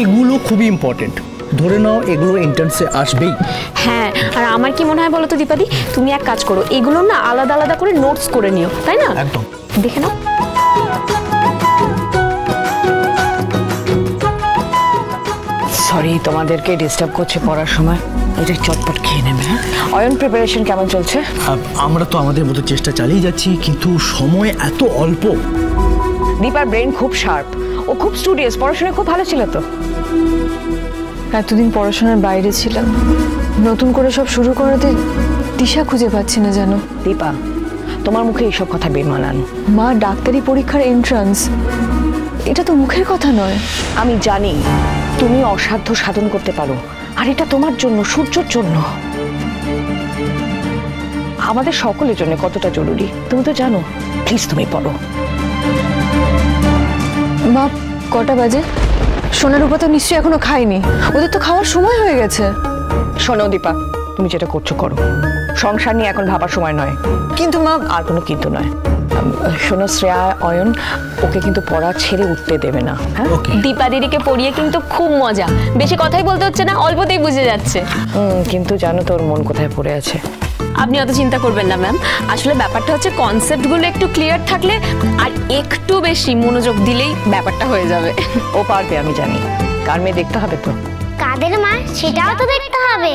এগুলো খুবই ইম্পর্টেন্ট, ধরে নাও এগুলো এন্ট্রান্সে আসবেই। হ্যাঁ, আর আমার কি মনে হয় বলো তো দীপাদি, তুমি এক কাজ করো, এগুলো না আলাদা আলাদা করে নোটস করে নিও, তাই না? একদম, দেখে নাও। সরি তোমাদেরকে ডিস্টার্ব করছে পড়ার সময়, এটা চটপট খেয়ে নেবে। হ্যাঁ, অয়ন প্রিপারেশন কেমন চলছে? আমরা তো আমাদের মতো চেষ্টা চালিয়ে যাচ্ছি, কিন্তু সময় এত অল্প। দীপার ব্রেন খুব শার্প, ও খুব স্টুডিয়াস, পড়াশোনায় খুব ভালো ছিল তো। এতদিন পড়াশোনার বাইরে ছিলাম, নতুন করে সব শুরু করাতে দিশা খুঁজে পাচ্ছি না জানো। দীপা, তোমার মুখে এইসব কথা বেমানান। মা, ডাক্তারি পরীক্ষার এন্ট্রান্স, এটা তো মুখের কথা নয়। আমি জানি তুমি অসাধ্য সাধন করতে পারো, আর এটা তোমার জন্য, সূর্যর জন্য, আমাদের সকলের জন্য কতটা জরুরি তুমি তো জানো। প্লিজ তুমি পড়ো। মা, কটা বাজে? সোনার উপর তো নিশ্চয়ই এখনো খাইনি, ওদের তো খাওয়ার সময় হয়ে গেছে। শোনো দীপা, তুমি যেটা করছো করো, সংসার নিয়ে এখন ভাবার সময় নয়। কিন্তু মা, আর কোনো কিন্তু নয়। শোনো শ্রেয়া, অয়ন ওকে কিন্তু পড়া ছেড়ে উঠতে দেবে না। হ্যাঁ, দীপা দিদিকে পড়িয়ে কিন্তু খুব মজা, বেশি কথাই বলতে হচ্ছে না, অল্পতেই বুঝে যাচ্ছে। কিন্তু জানো তোর মন কোথায় পড়ে আছে? আপনি অত চিন্তা করবেন না ম্যাম, আসলে ব্যাপারটা হচ্ছে কনসেপ্টগুলো একটু ক্লিয়ার থাকলে আর একটু বেশি মনোযোগ দিলেই ব্যাপারটা হয়ে যাবে। ও পারবে, আমি জানি। কার মেয়ে দেখতে হবে তো? কাদের মা সেটাও তো দেখতে হবে।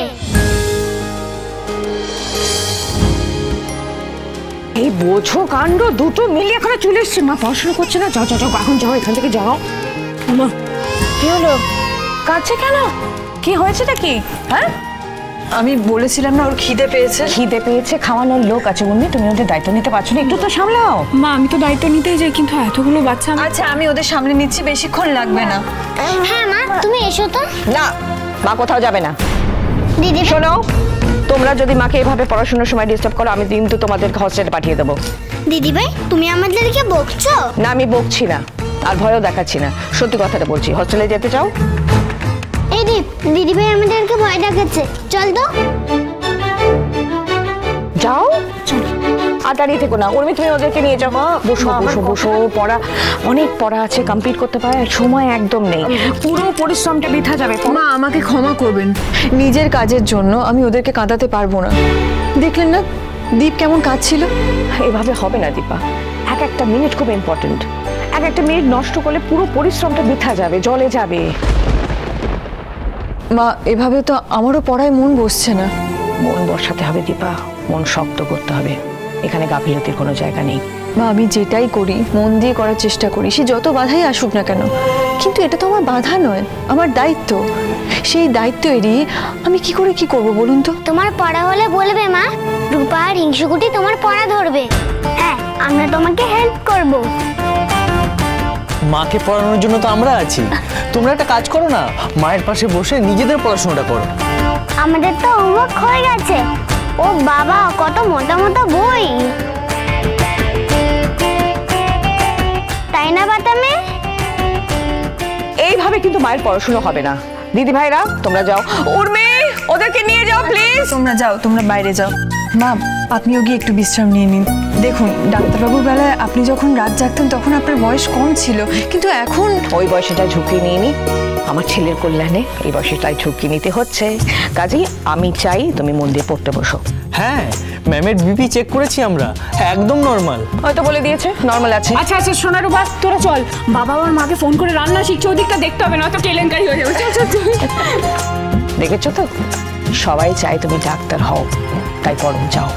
এই বোঝো কাণ্ড, দুটো মিলিয়ে এখানে চলে এসছে। মা পড়াশোনা করছে না, যাও যাও যাও, এখন যাও, এখান থেকে যাও। মা, কি হলো? কাঁদছে কেন? কি হয়েছেটা কি? হ্যাঁ, আমি বলেছিলাম না ওর খিদে পেয়েছে। খিদে পেয়েছে, খাওয়ানোর লোক আছে উনি, তুমি ওদের দায়িত্ব নিতে পারছো না? একটু তো সামলাও। মা, আমি তো দায়িত্ব নিতেই যাই, কিন্তু এতগুলো বাচ্চা। আচ্ছা, আমি ওদের সামনে নিচ্ছি, বেশিক্ষণ লাগবে না। হ্যাঁ মা, তুমি এসো তো। না, মা কোথাও যাবে না। দিদি শোনো, তোমরা যদি মাকে এভাবে পড়াশোনার সময় ডিস্টার্ব করো, আমি কিন্তু তোমাদেরকে হস্টেলে পাঠিয়ে দেবো। দিদি ভাই, তুমি আমাদেরকে বকছো? না, আমি বকছি না, আর ভয়ও দেখাচ্ছি না, সত্যি কথাটা বলছি। হস্টেলে যেতে চাও? এই দীপ, দিদি ভাই আমাদেরকে ভয় দেখাচ্ছে, চল তো। যাও, আর দাঁড়িয়ে থেকো না। উর্মি, তুমি ওদেরকে নিয়ে যাও। বসো বসো বসো, পড়া অনেক পড়া আছে, কমপ্লিট করতে পারে সময় একদম নেই, পুরো পরিশ্রমটা বৃথা যাবে। মা, আমাকে ক্ষমা করবেন, নিজের কাজের জন্য আমি ওদেরকে কাঁদাতে পারবো না। দেখলেন না দীপ কেমন কাঁদছিল? এভাবে হবে না দীপা, এক একটা মিনিট খুব ইম্পর্টেন্ট। এক একটা মিনিট নষ্ট করলে পুরো পরিশ্রমটা বৃথা যাবে, জলে যাবে। মা, এভাবে তো আমারও পড়ায় মন বসছে না। মন বসাতে হবে দীপা, মন শক্ত করতে হবে, এখানে গাফিলতির কোনো জায়গা নেই। মা, আমি যেটাই করি মন দিয়ে করার চেষ্টা করি, সে যত বাধাই আসুক না কেন, কিন্তু এটা তো আমার বাধা নয়, আমার দায়িত্ব। সেই দায়িত্ব এড়িয়ে আমি কি করে কি করব বলুন তো? তোমার পড়া হলে বলবে মা, রূপা আর হিংসুকুটি তোমার পড়া ধরবে। হ্যাঁ, আমরা তোমাকে হেল্প করব। মাকে পড়ানোর জন্য তো আমরা আছি, তোমরা একটা কাজ করো না, মায়ের পাশে বসে নিজেদের পড়াশোনাটা করো। আমাদের তো হোমওয়ার্ক হয়ে গেছে। ও বাবা, কত মোটা মোটা বই, তাই না বাতামে? এইভাবে কিন্তু মায়ের পড়াশোনা হবে না। দিদি ভাইরা তোমরা যাও। উর্মি, ওদেরকে নিয়ে যাও প্লিজ। তোমরা যাও, তোমরা বাইরে যাও। মা, আপনিও গিয়ে একটু বিশ্রাম নিয়ে নিন। দেখুন, ডাক্তারবাবুর বেলায় আপনি যখন রাত জাগতেন তখন আপনার বয়স কম ছিল, কিন্তু এখন ওই বয়সেটা ঝুঁকি নিয়ে নি, আমার ছেলের কল্যাণে এই বয়সেটাই ঝুঁকি নিতে হচ্ছে। কাজেই আমি চাই তুমি মন দিয়ে পড়তে বসো। হ্যাঁ, ম্যামের বিপি চেক করেছি আমরা, একদম নর্মাল। হয়তো বলে দিয়েছে নর্মাল আছে। আচ্ছা আচ্ছা, সোনার উপর তোরা চল, বাবা আর মাকে ফোন করে রান্না শিখছে, ওদিকটা দেখতে হবে না তো কেলেঙ্কারি হয়ে যাবে। চল চল। দেখেছো তো, সবাই চাই তুমি ডাক্তার হও, তাই পড়ো, যাও।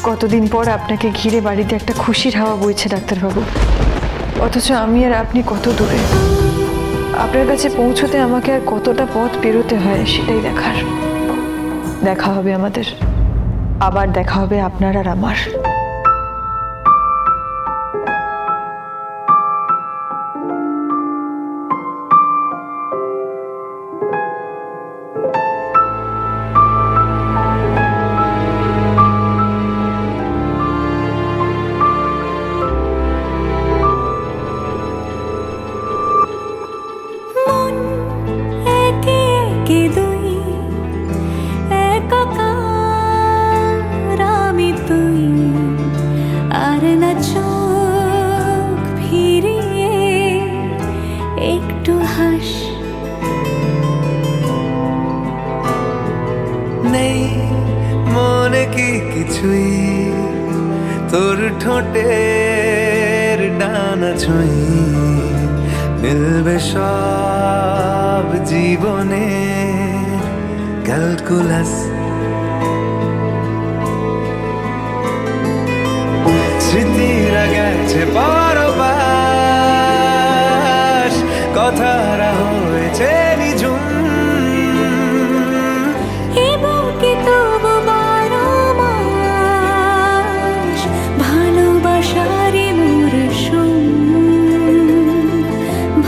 কতদিন পর আপনাকে ঘিরে বাড়িতে একটা খুশির হাওয়া বইছে ডাক্তারবাবু, অথচ আমি আর আপনি কত দূরে। আপনার কাছে পৌঁছতে আমাকে আর কতটা পথ পেরোতে হয় সেটাই দেখার। দেখা হবে আমাদের, আবার দেখা হবে আপনার আর আমার। তুই মনে কি কিছুই তোর ঠোঁটের ডানা ছুঁই মিলবে সব জীবনে ক্যালকুলাস স্মৃতিরা গেছে পরবাস কথারা হয়েছে নিঝুম ভালোবাসারে মরশুম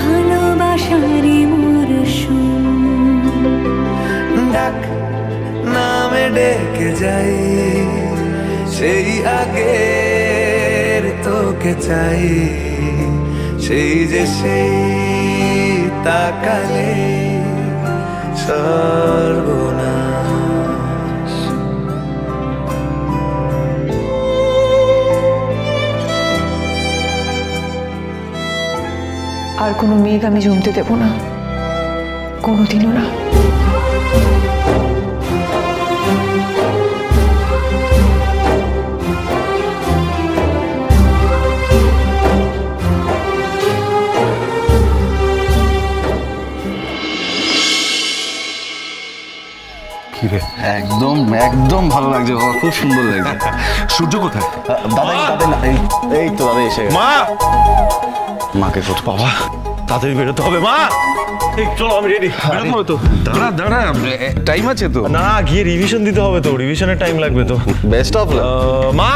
ভালোবাসারে মরশুম ডাক নামে ডেকে যাই সেই আগের তোকে চাই সেই যে সেই তাকালে সর্বনাশ আর কোনো মেঘ আমি জমতে দেব না, কোনোদিনও না। একদম একদম ভালো লাগছে বাবা, খুব সুন্দর লাগছে। সূর্য কোথায়? দাদা এই তো দাদা এসে গেছে। মা, মাকে কত বাবা তাড়াতাড়ি বেরোতে হবে। মা এই চলো, আমি রেডি। বেরোতে হবে তো। দাঁড়া দাঁড়া, টাইম আছে তো? না, গিয়ে রিভিশন দিতে হবে তো, রিভিশনের টাইম লাগবে তো। Best of lakh. মা,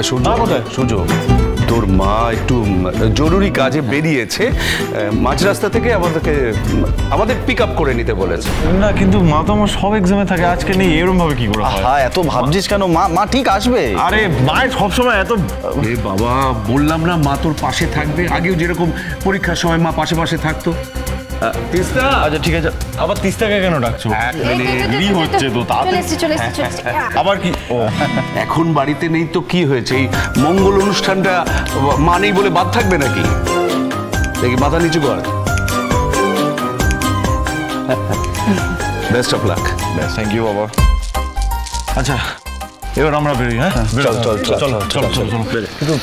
সূর্য কোথায়? সূর্য, তোর মা একটু জরুরি কাজে বেরিয়েছে, মাঝ রাস্তা থেকে আমাদের পিক আপ করে নিতে বলেছে। না কিন্তু মা তো আমার সব এক্সামে থাকে, আজকে নেই, এরকম ভাবে কি করে হয়? হ্যাঁ, এত ভাবছিস কেন? মা ঠিক আসবে। আরে মায়ের সবসময় এত বাবা, বললাম না মা তোর পাশে থাকবে, আগেও যেরকম পরীক্ষার সময় মা পাশে পাশে থাকতো। তিস্তা, আচ্ছা ঠিক আছে, আবার তিস্তাকে কেন ডাকছো? দেরি হচ্ছে তো, চলে এসেছি। আবার কি? ও এখন বাড়িতে নেই তো কি হয়েছে? এই মঙ্গল অনুষ্ঠানটা মা নেই বলে বাদ থাকবে নাকি? দেখি মাথা নিচু কর। Best of luck. Thank you বাবা। আচ্ছা এবার আমরা বেরোই। হ্যাঁ চল কিন্তু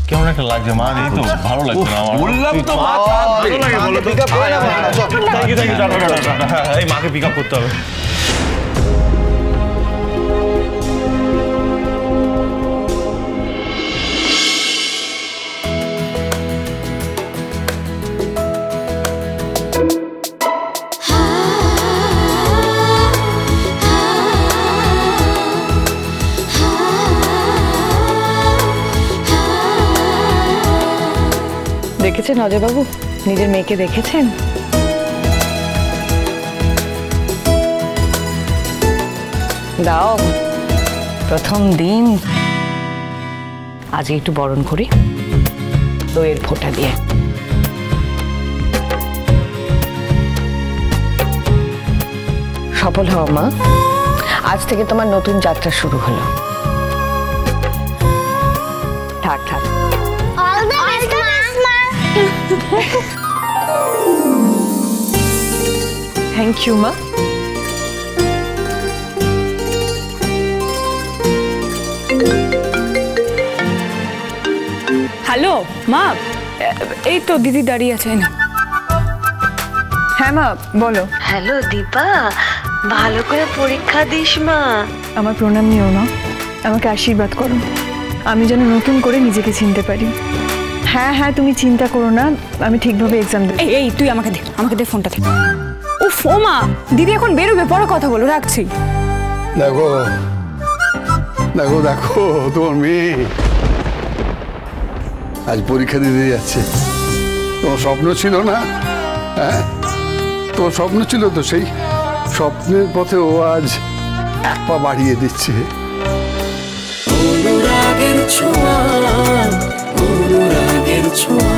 কেমন একটা লাগছে, মা নেই তো, ভালো লাগছে না আমার। বললাম তো মা থাকবে। ভালো লাগে বলো তো। থ্যাংক ইউ এই মাকে পিক আপ করতে হবে। দেখেছেন অজয়বাবু, নিজের মেয়েকে দেখেছেন? দাও, প্রথম দিন আজ একটু বরণ করি দইয়ের ফোঁটা দিয়ে। সফল হও মা, আজ থেকে তোমার নতুন যাত্রা শুরু হলো। থাক থাক। থ্যাংক ইউ মা। হ্যালো মা, এই তো দিদি দাঁড়িয়ে আছে না। হ্যাঁ মা বলো। হ্যালো দীপা, ভালো করে পরীক্ষা দিস মা। আমার প্রণাম নিও মা, আমাকে আশীর্বাদ করো, আমি যেন নতুন করে নিজেকে চিনতে পারি। হ্যাঁ হ্যাঁ, তুমি চিন্তা করো না, আমি ঠিকভাবে এক্সাম দেব। এই তুই আমাকে দে ফোনটা। ও ফোমা, দিদি এখন বেরোবে, পরে কথা বলো, রাখছি। দেখো দেখো দেখো, তোমার মেয়ে আজ পরীক্ষা দিতে যাচ্ছে। তোমার স্বপ্ন ছিল না? হ্যাঁ, তোমার স্বপ্ন ছিল তো, সেই স্বপ্নের পথে ও আজ এক পা বাড়িয়ে দিচ্ছে। অনুরাগের ছোঁয়া, অনুরাগের ছোঁয়া।